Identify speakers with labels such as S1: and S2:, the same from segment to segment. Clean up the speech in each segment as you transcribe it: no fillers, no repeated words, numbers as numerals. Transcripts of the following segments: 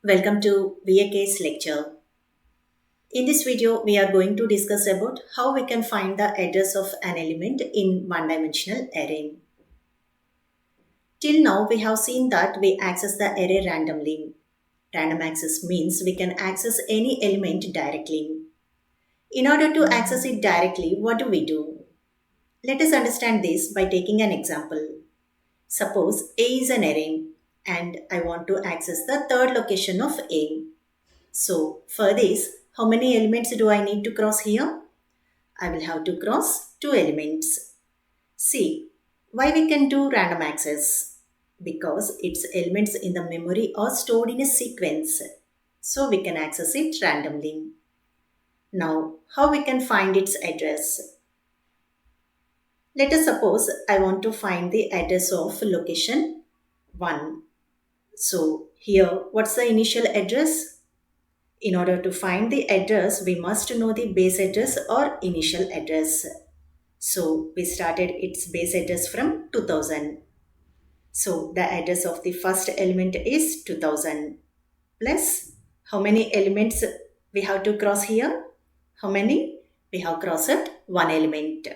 S1: Welcome to VAK's lecture. In this video, we are going to discuss about how we can find the address of an element in one-dimensional array. Till now, we have seen that we access the array randomly. Random access means we can access any element directly. In order to access it directly, what do? Let us understand this by taking an example. Suppose A is an array and I want to access the third location of A. So for this, how many elements do I need to cross here? I will have to cross 2 elements. See, why we can do random access? Because its elements in the memory are stored in a sequence. So we can access it randomly. Now, how we can find its address? Let us suppose I want to find the address of location 1. So here, what's the initial address? In order to find the address, we must know the base address or initial address. So we started its base address from 2000. So the address of the first element is 2000 plus how many elements we have to cross here? How many? We have crossed 1 element.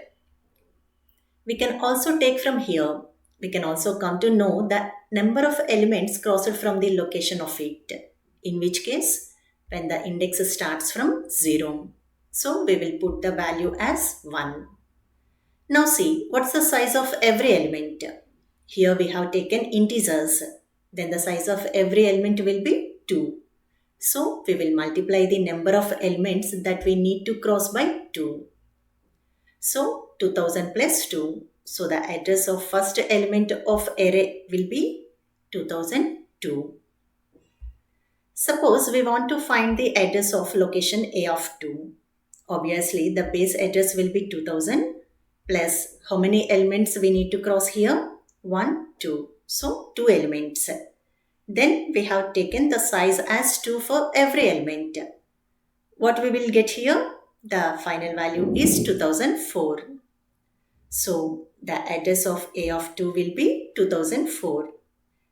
S1: We can also take from here. We can also come to know the number of elements crossed from the location of it. In which case, when the index starts from 0. So we will put the value as 1. Now see, what's the size of every element? Here we have taken integers. Then the size of every element will be 2. So we will multiply the number of elements that we need to cross by 2. So 2000 plus 2. So the address of first element of array will be 2002. Suppose we want to find the address of location A of 2. Obviously, the base address will be 2000 plus how many elements we need to cross here? 1, 2. So, 2 elements. Then we have taken the size as 2 for every element. What we will get here? The final value is 2004. So, the address of A of 2 will be 2004.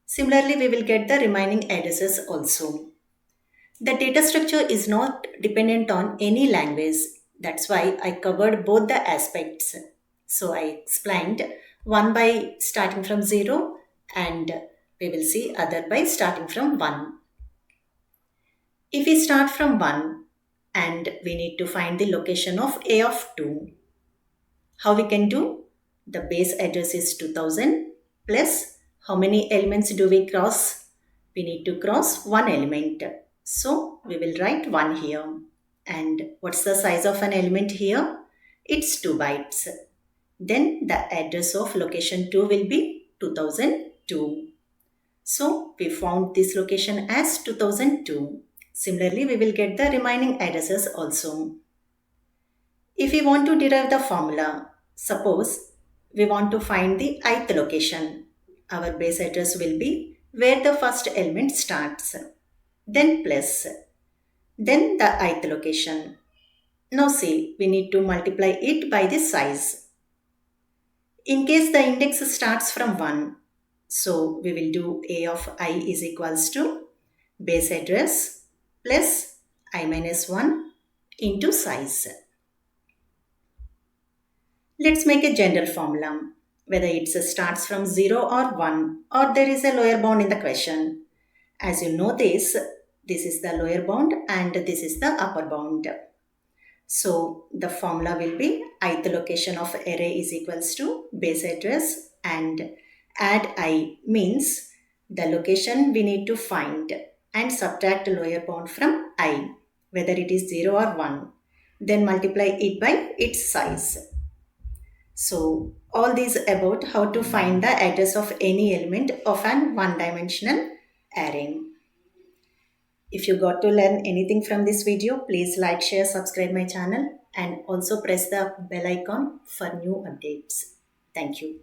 S1: Similarly, we will get the remaining addresses also. The data structure is not dependent on any language. That's why I covered both the aspects. So I explained one by starting from 0 and we will see other by starting from 1. If we start from 1 and we need to find the location of A of 2, how we can do? The base address is 2000 plus how many elements do we cross? We need to cross 1 element. So we will write 1 here. And what's the size of an element here? It's 2 bytes. Then the address of location 2 will be 2002. So we found this location as 2002. Similarly, we will get the remaining addresses also. If we want to derive the formula, suppose we want to find the ith location. Our base address will be where the first element starts. Then plus, then the ith location. Now see, we need to multiply it by the size. In case the index starts from 1, so we will do A of I is equals to base address plus I minus 1 into size. Let's make a general formula, whether it starts from 0 or 1 or there is a lower bound in the question. As you know this is the lower bound and this is the upper bound. So the formula will be ith location of array is equals to base address and add I means the location we need to find and subtract lower bound from I, whether it is 0 or 1. Then multiply it by its size. So all these about how to find the address of any element of an one-dimensional array. If you got to learn anything from this video, please like, share, subscribe my channel and also press the bell icon for new updates. Thank you.